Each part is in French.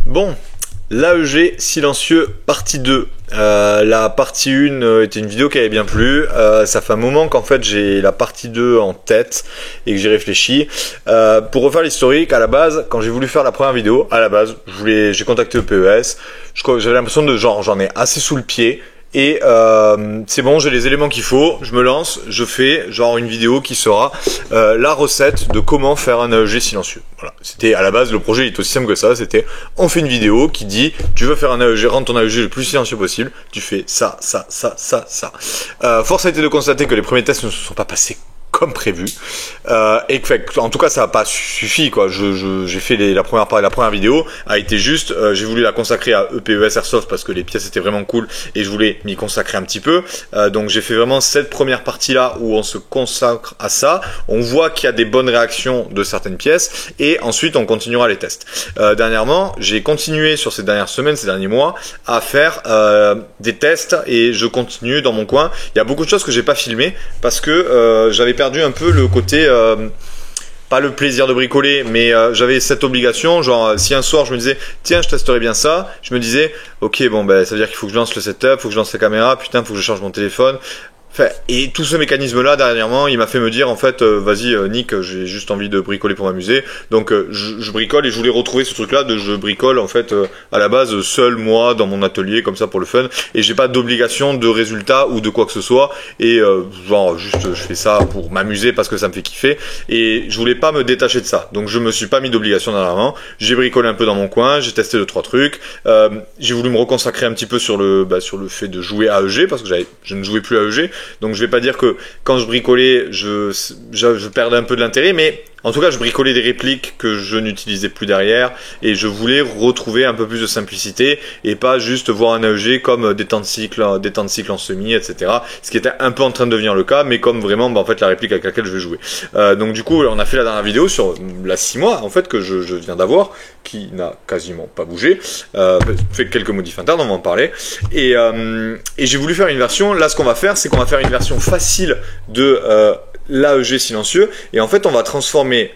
Bon, l'AEG silencieux partie 2. La partie 1 était une vidéo qui avait bien plu. Ça fait un moment qu'en fait j'ai la partie 2 en tête et que j'y réfléchis. Pour refaire l'historique, à la base, quand j'ai voulu faire la première vidéo, à la base, j'ai contacté EPES. J'avais l'impression de j'en ai assez sous le pied. Et c'est bon, j'ai les éléments qu'il faut, je me lance, je fais genre une vidéo qui sera la recette de comment faire un AEG silencieux. Voilà, c'était à la base, le projet est aussi simple que ça, c'était on fait une vidéo qui dit tu veux faire un AEG, rendre ton AEG le plus silencieux possible, tu fais ça. Force a été de constater que les premiers tests ne se sont pas passés comme prévu, et que en tout cas ça n'a pas suffi quoi. J'ai fait la première vidéo a été juste, j'ai voulu la consacrer à EPES Airsoft parce que les pièces étaient vraiment cool et je voulais m'y consacrer un petit peu, donc j'ai fait vraiment cette première partie là où on se consacre à ça, on voit qu'il y a des bonnes réactions de certaines pièces et ensuite on continuera les tests. Dernièrement j'ai continué sur ces dernières semaines, ces derniers mois à faire des tests et je continue dans mon coin. Il y a beaucoup de choses que j'ai pas filmées parce que j'avais perdu un peu le côté pas le plaisir de bricoler, mais j'avais cette obligation, genre si un soir je me disais tiens je testerai bien ça, je me disais ok bon ben ça veut dire qu'il faut que je lance le setup, faut que je lance la caméra, putain faut que je charge mon téléphone. Enfin, et tout ce mécanisme là dernièrement il m'a fait me dire en fait vas-y Nick, j'ai juste envie de bricoler pour m'amuser, donc je bricole et je voulais retrouver ce truc là de je bricole en fait à la base seul moi dans mon atelier comme ça pour le fun et j'ai pas d'obligation de résultat ou de quoi que ce soit et genre juste je fais ça pour m'amuser parce que ça me fait kiffer et je voulais pas me détacher de ça, donc je me suis pas mis d'obligation dernièrement, j'ai bricolé un peu dans mon coin, j'ai testé 2-3 trucs, j'ai voulu me reconsacrer un petit peu sur le fait de jouer AEG parce que je ne jouais plus AEG. Donc je vais pas dire que quand je bricolais, je perdais un peu de l'intérêt, mais en tout cas je bricolais des répliques que je n'utilisais plus derrière et je voulais retrouver un peu plus de simplicité et pas juste voir un AEG comme des temps de cycle en semi, etc. Ce qui était un peu en train de devenir le cas, mais comme vraiment en fait la réplique avec laquelle je vais jouer. Donc du coup on a fait la dernière vidéo sur la 6 mois en fait que je viens d'avoir, qui n'a quasiment pas bougé, fait quelques modifs internes, on va en parler, et j'ai voulu faire une version, là ce qu'on va faire c'est qu'on va faire une version facile de l'AEG silencieux, et en fait on va transformer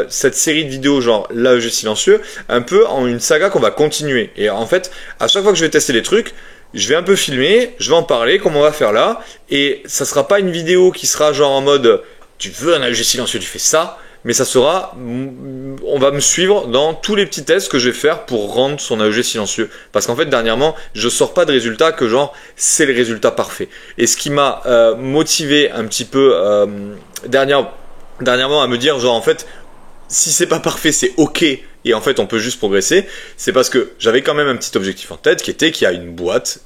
cette série de vidéos genre l'AEG silencieux un peu en une saga qu'on va continuer, et en fait à chaque fois que je vais tester les trucs, je vais un peu filmer, je vais en parler comme on va faire là, et ça sera pas une vidéo qui sera genre en mode tu veux un AEG silencieux, tu fais ça, mais ça sera, on va me suivre dans tous les petits tests que je vais faire pour rendre son AEG silencieux. Parce qu'en fait, dernièrement, je sors pas de résultat que genre, c'est le résultat parfait. Et ce qui m'a motivé un petit peu dernièrement à me dire, genre en fait, si c'est pas parfait, c'est ok. Et en fait, on peut juste progresser. C'est parce que j'avais quand même un petit objectif en tête qui était qu'il y a une boîte,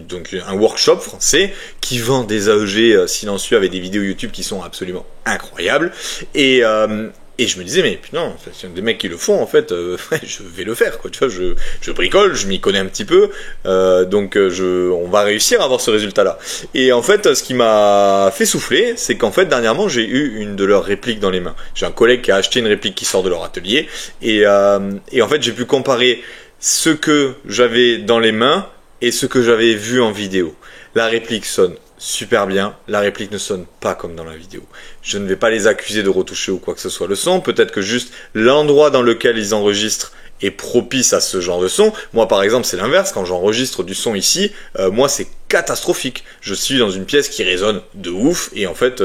donc un workshop français qui vend des AEG silencieux avec des vidéos YouTube qui sont absolument incroyables. Et je me disais, mais putain, c'est des mecs qui le font, en fait, je vais le faire, quoi. Tu vois, je bricole, je m'y connais un petit peu, donc on va réussir à avoir ce résultat-là. Et en fait, ce qui m'a fait souffler, c'est qu'en fait, dernièrement, j'ai eu une de leurs répliques dans les mains. J'ai un collègue qui a acheté une réplique qui sort de leur atelier, et en fait, j'ai pu comparer ce que j'avais dans les mains et ce que j'avais vu en vidéo. La réplique sonne super bien, la réplique ne sonne pas comme dans la vidéo. Je ne vais pas les accuser de retoucher ou quoi que ce soit le son, peut-être que juste l'endroit dans lequel ils enregistrent est propice à ce genre de son. Moi par exemple c'est l'inverse, quand j'enregistre du son ici, moi c'est catastrophique. Je suis dans une pièce qui résonne de ouf et en fait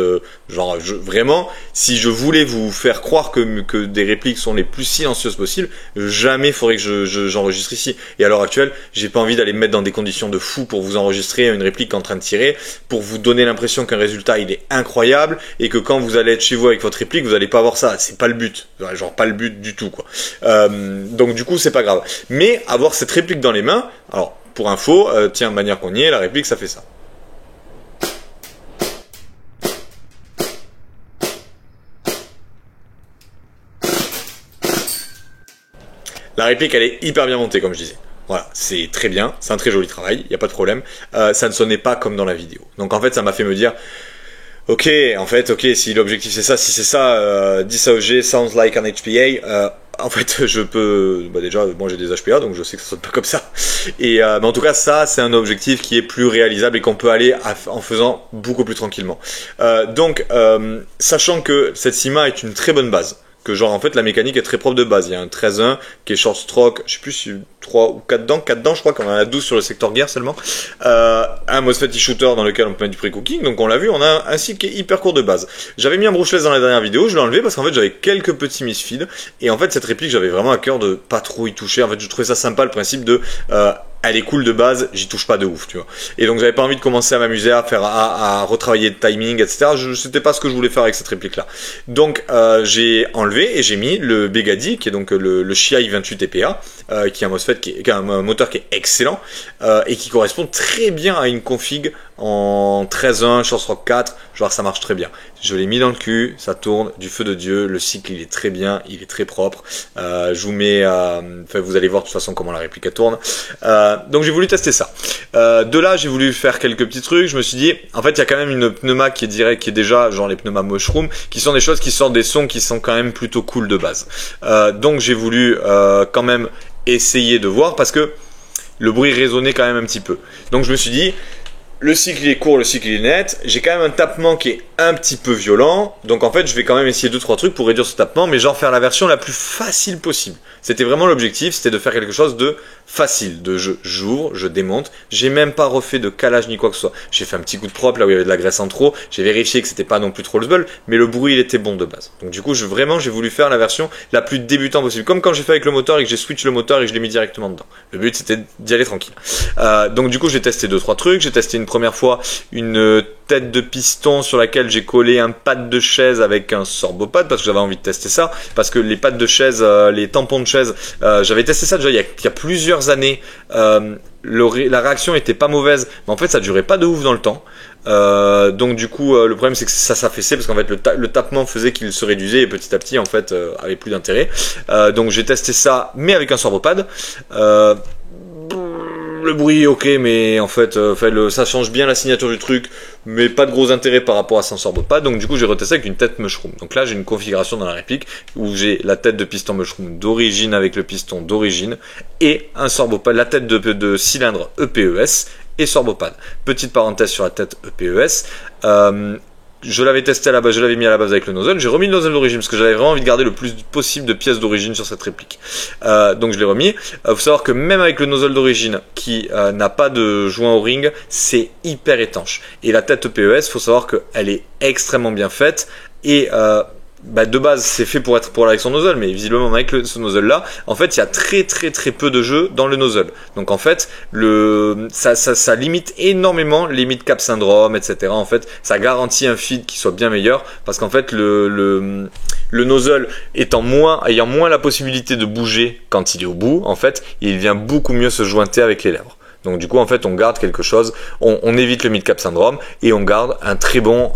vraiment si je voulais vous faire croire que des répliques sont les plus silencieuses possibles, jamais faudrait que j'enregistre ici. Et à l'heure actuelle j'ai pas envie d'aller me mettre dans des conditions de fou pour vous enregistrer une réplique en train de tirer, pour vous donner l'impression qu'un résultat il est incroyable et que quand vous allez être chez vous avec votre réplique vous allez pas avoir ça. C'est pas le but, genre pas le but du tout quoi. Donc du coup c'est pas grave, mais avoir cette réplique dans les mains, alors pour info, tiens, de manière qu'on y est, la réplique ça fait ça. La réplique elle est hyper bien montée comme je disais. Voilà, c'est très bien, c'est un très joli travail, il n'y a pas de problème. Ça ne sonnait pas comme dans la vidéo. Donc en fait ça m'a fait me dire ok, si l'objectif c'est ça, si c'est ça, 10 AEG sounds like an HPA, en fait, je peux, déjà, moi j'ai des HPA, donc je sais que ça sonne pas comme ça. Et mais en tout cas, ça, c'est un objectif qui est plus réalisable et qu'on peut aller en faisant beaucoup plus tranquillement. Donc, sachant que cette CIMA est une très bonne base, que genre en fait la mécanique est très propre de base. Il y a un 13-1 qui est short stroke, je sais plus si 3 ou 4 dents, je crois qu'on en a 12 sur le secteur guerre seulement. Un MOSFET e-shooter dans lequel on peut mettre du pre-cooking, donc on l'a vu, on a un cycle qui est hyper court de base. J'avais mis un brushless dans la dernière vidéo, je l'ai enlevé parce qu'en fait j'avais quelques petits misfeeds, et en fait cette réplique j'avais vraiment à cœur de pas trop y toucher. En fait je trouvais ça sympa le principe de elle est cool de base, j'y touche pas de ouf, tu vois. Et donc j'avais pas envie de commencer à m'amuser à faire à retravailler le timing, etc. C'était pas ce que je voulais faire avec cette réplique là. Donc j'ai enlevé et j'ai mis le Begady, qui est donc le Shy 28 TPA, qui est un MOSFET qui est un moteur qui est excellent et qui correspond très bien à une config en 13.1, Short Rock 4, genre ça marche très bien. Je l'ai mis dans le cul, ça tourne du feu de Dieu, le cycle il est très bien, il est très propre. Je vous mets, enfin vous allez voir de toute façon comment la réplique elle tourne. Donc j'ai voulu tester ça. De là j'ai voulu faire quelques petits trucs. Je me suis dit, en fait il y a quand même une pneuma qui est direct, qui est déjà genre les pneumas Mushroom, qui sont des choses qui sortent des sons qui sont quand même plutôt cool de base. Donc j'ai voulu quand même essayer de voir parce que le bruit résonnait quand même un petit peu. Donc je me suis dit, le cycle il est court, le cycle il est net, j'ai quand même un tapement qui est un petit peu violent, donc en fait je vais quand même essayer 2-3 trucs pour réduire ce tapement, mais genre faire la version la plus facile possible. C'était vraiment l'objectif, c'était de faire quelque chose de facile, de j'ouvre, je démonte, j'ai même pas refait de calage ni quoi que ce soit. J'ai fait un petit coup de propre là où il y avait de la graisse en trop, j'ai vérifié que c'était pas non plus trop le buzz, mais le bruit il était bon de base. Donc du coup j'ai voulu faire la version la plus débutant possible, comme quand j'ai fait avec le moteur et que j'ai switch le moteur et que je l'ai mis directement dedans. Le but c'était d'y aller tranquille. Donc du coup j'ai testé 2-3 trucs, j'ai testé une première fois une tête de piston sur laquelle j'ai collé un pad de chaise avec un sorbopad parce que j'avais envie de tester ça, parce que les pads de chaise, les tampons de chaise, j'avais testé ça déjà il y a plusieurs années. La réaction était pas mauvaise, mais en fait ça durait pas de ouf dans le temps. Donc du coup le problème c'est que ça s'affaissait parce qu'en fait le tapement faisait qu'il se réduisait et petit à petit en fait avait plus d'intérêt. Donc j'ai testé ça mais avec un sorbopad. Le bruit ok, mais en fait, ça change bien la signature du truc, mais pas de gros intérêt par rapport à sans sorbopad. Donc du coup j'ai retesté avec une tête Mushroom. Donc là j'ai une configuration dans la réplique où j'ai la tête de piston Mushroom d'origine avec le piston d'origine et un sorbopad, la tête de cylindre EPES et sorbopad. Petite parenthèse sur la tête EPES. Je l'avais testé à la base, je l'avais mis à la base avec le nozzle, j'ai remis le nozzle d'origine parce que j'avais vraiment envie de garder le plus possible de pièces d'origine sur cette réplique. Donc je l'ai remis. Faut savoir que même avec le nozzle d'origine qui n'a pas de joint au ring, c'est hyper étanche. Et la tête EPES, faut savoir qu'elle est extrêmement bien faite et de base c'est fait pour être avec son nozzle, mais visiblement avec ce nozzle là en fait il y a très peu de jeu dans le nozzle, donc en fait ça limite énormément les mid-cap syndrome, etc. En fait ça garantit un feed qui soit bien meilleur parce qu'en fait le nozzle ayant moins la possibilité de bouger quand il est au bout, en fait il vient beaucoup mieux se jointer avec les lèvres. Donc du coup en fait on garde quelque chose, on évite le mid-cap syndrome et on garde une très bonne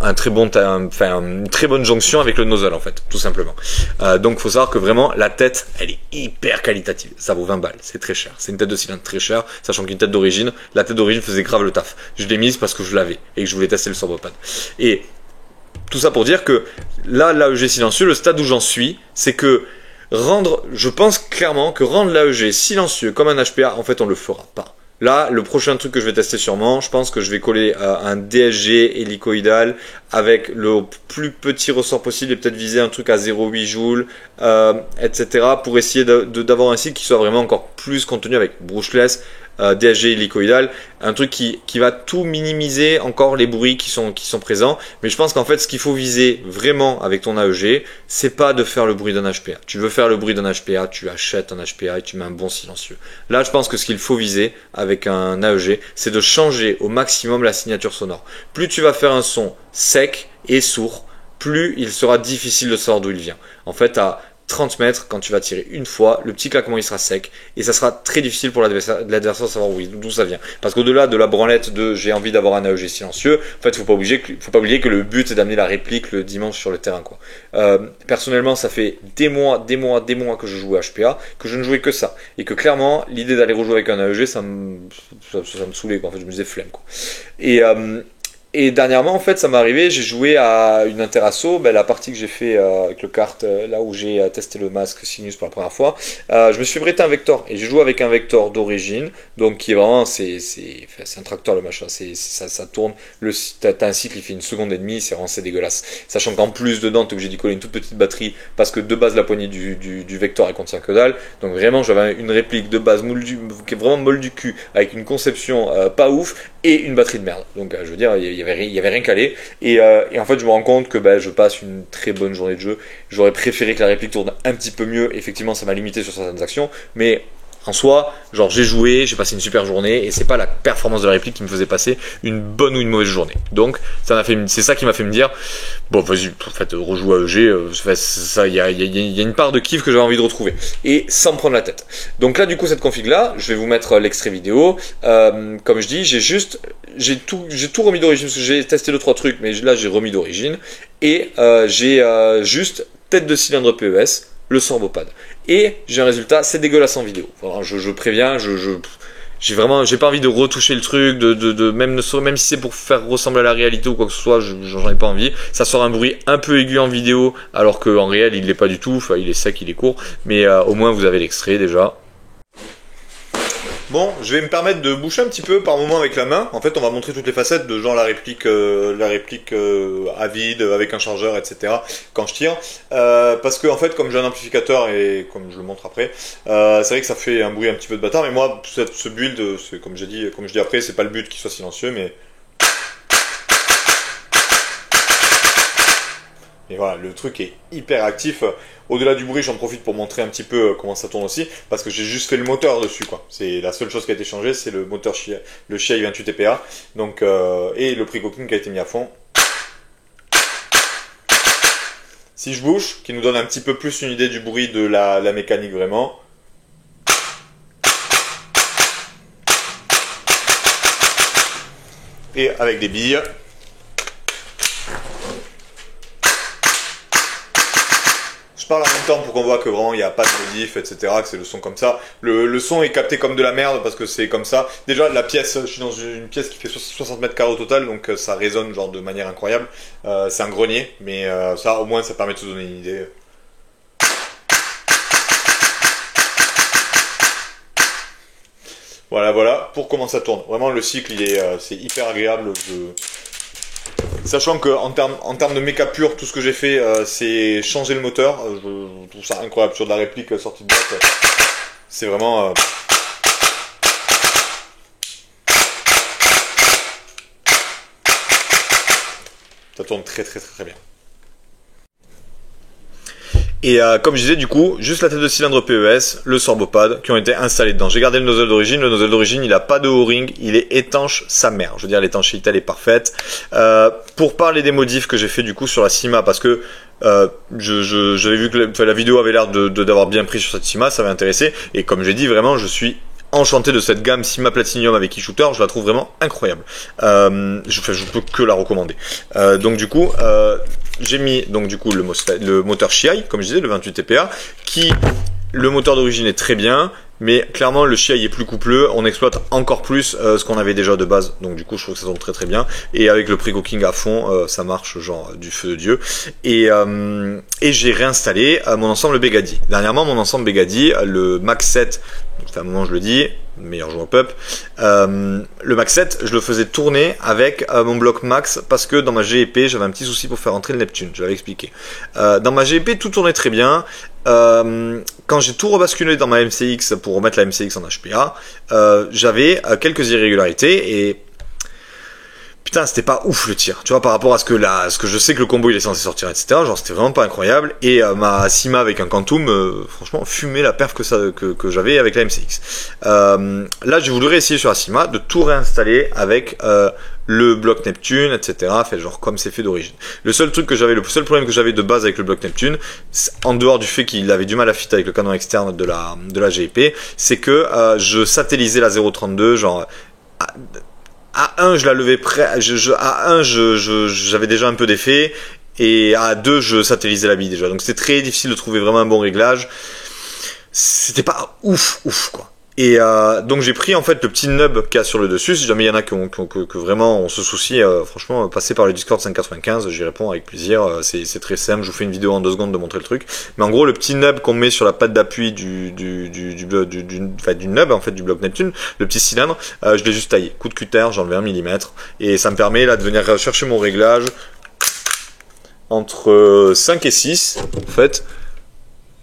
jonction avec le nozzle en fait, tout simplement. Donc faut savoir que vraiment la tête elle est hyper qualitative, ça vaut 20 balles, c'est très cher, c'est une tête de cylindre très chère, sachant qu'une tête d'origine, la tête d'origine faisait grave le taf. Je l'ai mise parce que je l'avais et que je voulais tester le sorbopad. Et tout ça pour dire que là l'AEG silencieux, le stade où j'en suis, c'est que je pense clairement que rendre l'AEG silencieux comme un HPA, en fait on le fera pas. Là, le prochain truc que je vais tester sûrement, je pense que je vais coller un DSG hélicoïdal avec le plus petit ressort possible et peut-être viser un truc à 0,8 joules, etc. pour essayer d'avoir un cycle qui soit vraiment encore plus contenu avec brushless, DSG hélicoïdal, un truc qui va tout minimiser encore les bruits qui sont présents. Mais je pense qu'en fait ce qu'il faut viser vraiment avec ton AEG, c'est pas de faire le bruit d'un HPA. Tu veux faire le bruit d'un HPA, tu achètes un HPA et tu mets un bon silencieux. Là je pense que ce qu'il faut viser avec un AEG, c'est de changer au maximum la signature sonore. Plus tu vas faire un son sec et sourd, plus il sera difficile de savoir d'où il vient. En fait à 30 mètres, quand tu vas tirer une fois, le petit claquement il sera sec et ça sera très difficile pour l'adversaire de savoir d'où ça vient. Parce qu'au-delà de la branlette de j'ai envie d'avoir un AEG silencieux, en fait faut pas oublier que le but c'est d'amener la réplique le dimanche sur le terrain quoi. Personnellement ça fait des mois que je joue à HPA, que je ne jouais que ça et que clairement l'idée d'aller rejouer avec un AEG ça me saoulait quoi. En fait je me disais flemme quoi. Et Et dernièrement, en fait, ça m'est arrivé, j'ai joué à une Interasso, ben, la partie que j'ai fait avec le kart, là où j'ai testé le masque Sinus pour la première fois, je me suis prêté un Vector, et j'ai joué avec un Vector d'origine, donc qui est vraiment, c'est un tracteur le machin, ça tourne, t'as un cycle, il fait 1 seconde et demie, c'est vraiment c'est dégueulasse. Sachant qu'en plus dedans, t'es obligé d'y coller une toute petite batterie, parce que de base la poignée du Vector elle contient que dalle, donc vraiment j'avais une réplique de base qui est vraiment molle du cul, avec une conception pas ouf, et une batterie de merde. Donc je veux dire, il y avait rien calé. Et en fait, je me rends compte que je passe une très bonne journée de jeu. J'aurais préféré que la réplique tourne un petit peu mieux. Effectivement, ça m'a limité sur certaines actions, mais en soi, genre j'ai joué, j'ai passé une super journée, et c'est pas la performance de la réplique qui me faisait passer une bonne ou une mauvaise journée. Donc c'est ça qui m'a fait me dire, bon vas-y, en fait rejoue à EG, il y a une part de kiff que j'avais envie de retrouver, et sans me prendre la tête. Donc là du coup cette config là, je vais vous mettre l'extrait vidéo. Comme je dis, j'ai tout remis d'origine, parce que j'ai testé 2-3 trucs, mais là j'ai remis d'origine, et j'ai juste tête de cylindre PES, le sorbopad. Et j'ai un résultat, c'est dégueulasse en vidéo. Enfin, je préviens, j'ai pas envie de retoucher le truc, même si c'est pour faire ressembler à la réalité ou quoi que ce soit, j'en ai pas envie. Ça sort un bruit un peu aigu en vidéo, alors qu'en réel il l'est pas du tout. Enfin, il est sec, il est court, mais au moins vous avez l'extrait déjà. Bon, je vais me permettre de boucher un petit peu par moment avec la main. En fait, on va montrer toutes les facettes de genre la réplique à vide avec un chargeur, etc. quand je tire. Parce que en fait, comme j'ai un amplificateur et comme je le montre après, c'est vrai que ça fait un bruit un petit peu de bâtard. Mais moi, ce build, c'est comme je dis après, c'est pas le but qu'il soit silencieux, mais voilà, le truc est hyper actif. Au-delà du bruit, j'en profite pour montrer un petit peu comment ça tourne aussi, parce que j'ai juste fait le moteur dessus, quoi. C'est la seule chose qui a été changée, c'est le moteur le Chiai 28 TPA, donc et le pre-cooking qui a été mis à fond. Si je bouge, qui nous donne un petit peu plus une idée du bruit de la mécanique vraiment. Et avec des billes. Je parle en même temps pour qu'on voit que vraiment il n'y a pas de modif, etc. Que c'est le son comme ça. Le son est capté comme de la merde parce que c'est comme ça. Déjà la pièce, je suis dans une pièce qui fait 60 mètres carrés au total, donc ça résonne genre de manière incroyable. C'est un grenier, mais ça au moins ça permet de se donner une idée. Voilà pour comment ça tourne. Vraiment le cycle c'est hyper agréable. Sachant que en termes de méca pur, tout ce que j'ai fait, c'est changer le moteur. Je trouve ça incroyable sur de la réplique sortie de boîte. C'est vraiment. Ça tourne très bien. Et comme je disais, du coup, juste la tête de cylindre PES, le sorbopad qui ont été installés dedans. J'ai gardé le nozzle d'origine. Le nozzle d'origine, il a pas de O-ring, il est étanche sa mère. Je veux dire, l'étanchéité elle est parfaite. Pour parler des modifs que j'ai fait du coup sur la Syma, parce que j'avais vu que la vidéo avait l'air d'avoir bien pris sur cette Syma, ça m'avait intéressé. Et comme j'ai dit, vraiment, je suis enchanté de cette gamme Syma Platinum avec e-shooter, je la trouve vraiment incroyable. Je peux que la recommander. Donc du coup, j'ai mis donc du coup le moteur Chiai, comme je disais, le 28 TPA, le moteur d'origine est très bien, mais clairement le Chiai est plus coupleux, on exploite encore plus ce qu'on avait déjà de base, donc du coup je trouve que ça tourne très bien, et avec le pre-cooking à fond, ça marche genre du feu de Dieu, et j'ai réinstallé mon ensemble Begadi. Dernièrement mon ensemble Begadi, le Max 7, c'est un moment je le dis, meilleur joueur pup, le Max 7 je le faisais tourner avec mon bloc Max, parce que dans ma GEP j'avais un petit souci pour faire entrer le Neptune, je l'avais expliqué. Dans ma GEP tout tournait très bien. Quand j'ai tout rebasculé dans ma MCX pour remettre la MCX en HPA, j'avais quelques irrégularités et putain c'était pas ouf le tir, tu vois, par rapport à ce que je sais que le combo il est censé sortir, etc. Genre c'était vraiment pas incroyable, et ma Syma avec un Quantum franchement fumait la perf que j'avais avec la MCX. Là j'ai voulu réessayer sur la Syma de tout réinstaller avec le bloc Neptune, etc. Fait genre comme c'est fait d'origine. Le seul problème que j'avais de base avec le bloc Neptune, en dehors du fait qu'il avait du mal à fit avec le canon externe de la GEP, c'est que je satellisais la 0.32, genre à 1 je la levais à 1 j'avais déjà un peu d'effet, et à 2 je satellisais la bille déjà. Donc c'était très difficile de trouver vraiment un bon réglage. C'était pas ouf quoi. Et donc j'ai pris en fait le petit nub qu'il y a sur le dessus. Si jamais il y en a que vraiment on se soucie, franchement, passez par le Discord 595, j'y réponds avec plaisir. C'est très simple, je vous fais une vidéo en 2 secondes de montrer le truc. Mais en gros, le petit nub qu'on met sur la patte d'appui du nub en fait du bloc Neptune, le petit cylindre, je l'ai juste taillé. Coup de cutter, j'ai enlevé 1 mm et ça me permet là de venir chercher mon réglage entre 5 et 6 en fait.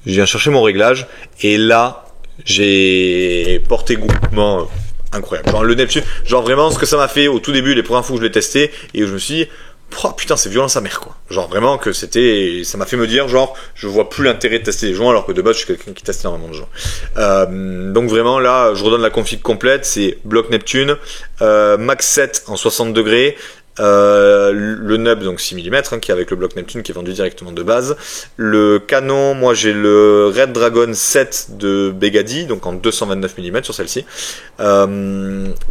Je viens chercher mon réglage et là j'ai porté groupement incroyable. Genre le Neptune, genre vraiment ce que ça m'a fait au tout début, les premières fois où je l'ai testé, et où je me suis dit, oh, putain c'est violent sa mère quoi. Genre vraiment que c'était, ça m'a fait me dire genre, je vois plus l'intérêt de tester les joints alors que de base je suis quelqu'un qui teste énormément de joints. Donc vraiment là, je redonne la config complète, c'est bloc Neptune, max 7 en 60 degrés. Le nub donc 6 mm hein, qui est avec le bloc Neptune qui est vendu directement de base. Le canon, moi j'ai le Red Dragon 7 de Begady donc en 229 mm sur celle-ci,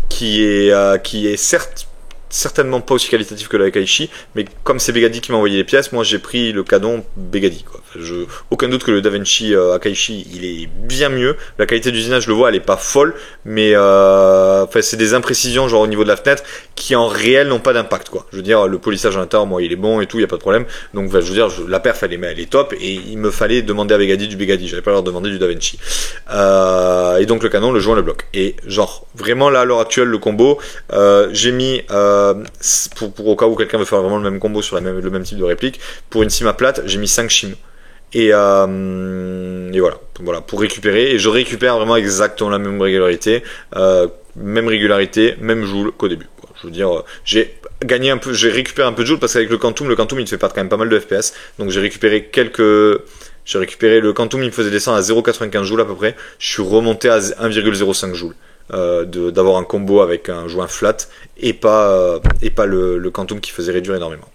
qui est certes certainement pas aussi qualitatif que la Akaishi, mais comme c'est Begady qui m'a envoyé les pièces, moi j'ai pris le canon Begady quoi. Aucun doute que le Davinci Akaishi il est bien mieux. La qualité d'usinage, je le vois, elle est pas folle, mais c'est des imprécisions genre au niveau de la fenêtre qui en réel n'ont pas d'impact quoi. Je veux dire, le polissage à l'intérieur, moi il est bon et tout, il y a pas de problème. Donc je veux dire, la perf elle est top et il me fallait demander à Begady du Begady, j'avais pas leur demander du Davinci. Et donc le canon, le joint, le bloc. Et genre vraiment là à l'heure actuelle le combo, j'ai mis pour au cas où quelqu'un veut faire vraiment le même combo sur le même type de réplique, pour une cima plate, j'ai mis 5 shims. Et voilà, pour récupérer. Et je récupère vraiment exactement la même régularité, même joule qu'au début. Je veux dire, j'ai gagné un peu, j'ai récupéré un peu de joule parce qu'avec le Quantum il te fait perdre quand même pas mal de FPS. Donc j'ai récupéré le Quantum, il me faisait descendre à 0,95 joules à peu près. Je suis remonté à 1,05 joules. D'avoir un combo avec un joint flat et pas le Quantum qui faisait réduire énormément.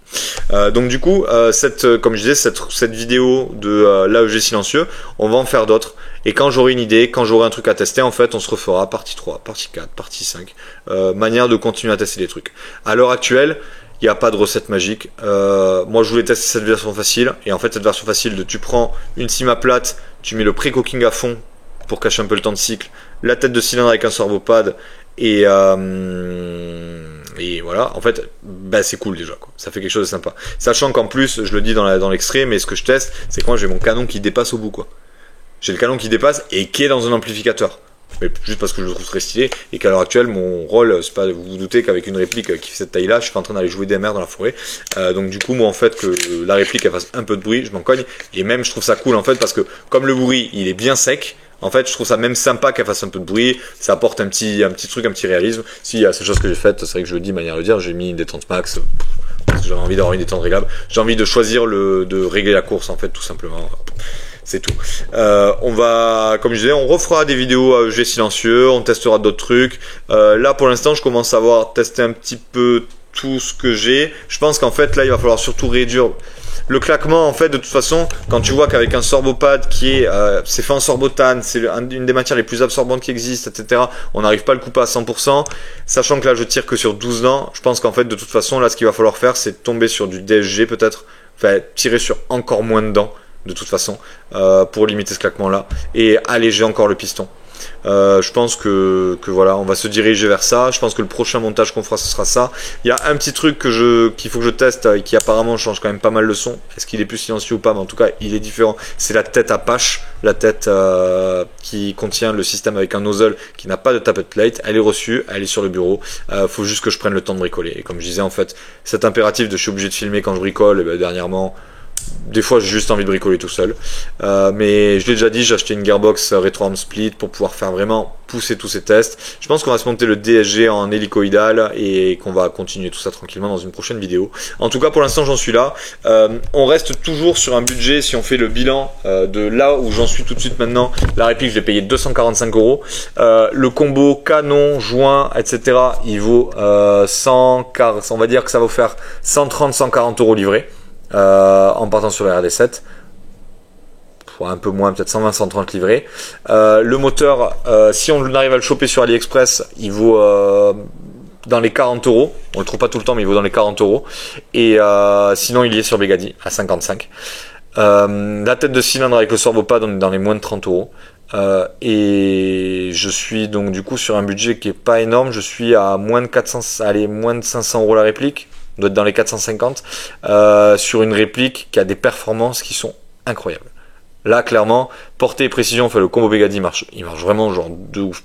Donc du coup, comme je disais, cette vidéo de l'AEG silencieux, on va en faire d'autres. Et quand j'aurai une idée, quand j'aurai un truc à tester, en fait, on se refera partie 3, partie 4, partie 5. Manière de continuer à tester les trucs. À l'heure actuelle, il n'y a pas de recette magique. Moi, je voulais tester cette version facile. Et en fait, cette version facile, tu prends une cima plate, tu mets le pré-cooking à fond pour cacher un peu le temps de cycle, la tête de cylindre avec un servopad et voilà, en fait c'est cool déjà quoi. Ça fait quelque chose de sympa, sachant qu'en plus je le dis dans l'extrait, mais ce que je teste c'est que moi j'ai mon canon qui dépasse au bout quoi. J'ai le canon qui dépasse et qui est dans un amplificateur, mais juste parce que je le trouve très stylé et qu'à l'heure actuelle mon rôle c'est pas, vous vous doutez qu'avec une réplique qui fait cette taille là je suis pas en train d'aller jouer des mers dans la forêt, donc du coup moi en fait que la réplique elle fasse un peu de bruit je m'en cogne, et même je trouve ça cool en fait parce que comme le bruit il est bien sec, en fait, je trouve ça même sympa qu'elle fasse un peu de bruit. Ça apporte un petit truc, un petit réalisme. Si, il y a ces choses que j'ai faites, c'est vrai que je le dis de manière de dire, j'ai mis une détente max, parce que j'avais envie d'avoir une détente réglable. J'ai envie de choisir de régler la course, en fait, tout simplement. C'est tout. On va, comme je disais, on refera des vidéos AEG silencieux, on testera d'autres trucs. Là, pour l'instant, je commence à avoir testé un petit peu tout ce que j'ai. Je pense qu'en fait, là, il va falloir surtout réduire le claquement. En fait, de toute façon, quand tu vois qu'avec un sorbopad qui c'est fait en sorbotane, c'est une des matières les plus absorbantes qui existent, etc., on n'arrive pas à le couper à 100%, sachant que là je tire que sur 12 dents, je pense qu'en fait de toute façon là ce qu'il va falloir faire c'est tomber sur du DSG peut-être, enfin tirer sur encore moins de dents de toute façon pour limiter ce claquement là et alléger encore le piston. Je pense que voilà, on va se diriger vers ça. Je pense que le prochain montage qu'on fera, ce sera ça. Il y a un petit truc qu'il faut que je teste et qui apparemment change quand même pas mal le son. Est-ce qu'il est plus silencieux ou pas? Mais en tout cas, il est différent. C'est la tête à patch, la tête qui contient le système avec un nozzle qui n'a pas de tappet plate. Elle est reçue, elle est sur le bureau. Faut juste que je prenne le temps de bricoler. Et comme je disais, en fait, cet impératif de je suis obligé de filmer quand je bricole, et ben, dernièrement, des fois j'ai juste envie de bricoler tout seul, mais je l'ai déjà dit, j'ai acheté une gearbox rétro-arm split pour pouvoir faire vraiment pousser tous ces tests. Je pense qu'on va se monter le DSG en hélicoïdal et qu'on va continuer tout ça tranquillement dans une prochaine vidéo. En tout cas pour l'instant j'en suis là. On reste toujours sur un budget, si on fait le bilan de là où j'en suis tout de suite maintenant. La réplique je l'ai payé 245 €. Le combo canon, joint, etc. il vaut 100, on va dire que ça va vous faire 130-140 € livrés. En partant sur la RD7, un peu moins, peut-être 120-130 livrés. Le moteur, si on arrive à le choper sur AliExpress, il vaut dans les 40 €. On le trouve pas tout le temps, mais il vaut dans les 40 €. Et sinon, il y est sur Begady à 55. La tête de cylindre avec le servopad, on est dans les moins de 30 €. Et je suis donc du coup sur un budget qui est pas énorme. Je suis à moins de 400, allez, moins de 500 euros la réplique. On doit être dans les 450 sur une réplique qui a des performances qui sont incroyables. Là, clairement, portée et précision, le combo Begadi marche. Il marche vraiment genre de ouf.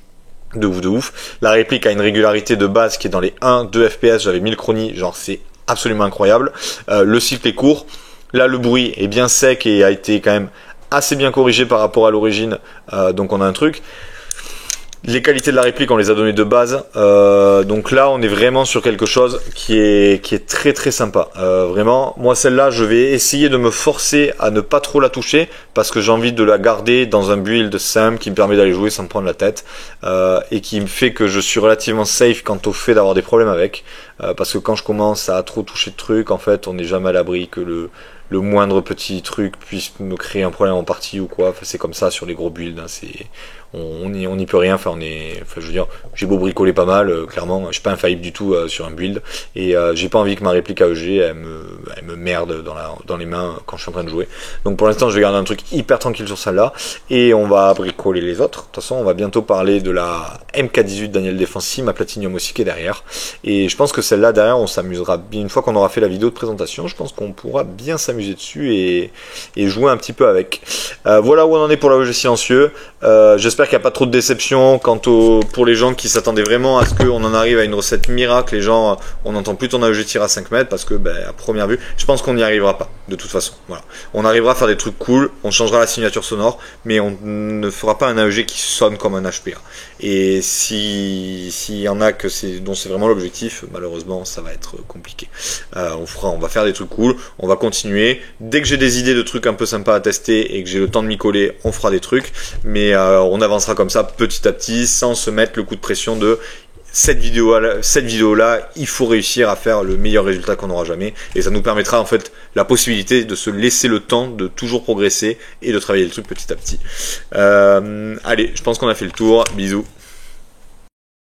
De ouf, de ouf. La réplique a une régularité de base qui est dans les 1-2 FPS. J'avais 1000 chronies, genre c'est absolument incroyable. Le cycle est court. Là, le bruit est bien sec et a été quand même assez bien corrigé par rapport à l'origine. Donc on a un truc. Les qualités de la réplique, on les a données de base. Donc là, on est vraiment sur quelque chose qui est très très sympa. Vraiment, moi celle-là, je vais essayer de me forcer à ne pas trop la toucher parce que j'ai envie de la garder dans un build simple qui me permet d'aller jouer sans me prendre la tête et qui me fait que je suis relativement safe quant au fait d'avoir des problèmes avec. Parce que quand je commence à trop toucher de trucs, en fait, on n'est jamais à l'abri que le moindre petit truc puisse me créer un problème en partie ou quoi. Enfin, c'est comme ça sur les gros builds. Hein. On n'y peut rien. Enfin, je veux dire, j'ai beau bricoler pas mal, clairement, je suis pas infaillible du tout sur un build. Et j'ai pas envie que ma réplique AEG elle me merde dans les mains quand je suis en train de jouer. Donc pour l'instant, je vais garder un truc hyper tranquille sur celle-là. Et on va bricoler les autres. De toute façon, on va bientôt parler de la MK18 Daniel Defensi, ma Platinum aussi qui est derrière. Et je pense que celle-là derrière, on s'amusera bien. Une fois qu'on aura fait la vidéo de présentation, je pense qu'on pourra bien s'amuser dessus et jouer un petit peu avec. Voilà où on en est pour l'AEG silencieux. J'espère qu'il n'y a pas trop de déception pour les gens qui s'attendaient vraiment à ce qu'on en arrive à une recette miracle. Les gens, on n'entend plus ton AEG tir à 5 mètres parce que à première vue, je pense qu'on n'y arrivera pas de toute façon. Voilà. On arrivera à faire des trucs cool, on changera la signature sonore, mais on ne fera pas un AEG qui sonne comme un HPA. Et s'il y en a dont c'est vraiment l'objectif, malheureusement ça va être compliqué. On va faire des trucs cool, on va continuer. Dès que j'ai des idées de trucs un peu sympas à tester et que j'ai le temps de m'y coller, on fera des trucs. Mais on avancera comme ça petit à petit sans se mettre le coup de pression de cette vidéo là, il faut réussir à faire le meilleur résultat qu'on n'aura jamais, et ça nous permettra en fait la possibilité de se laisser le temps de toujours progresser et de travailler le truc petit à petit. Allez, je pense qu'on a fait le tour, bisous.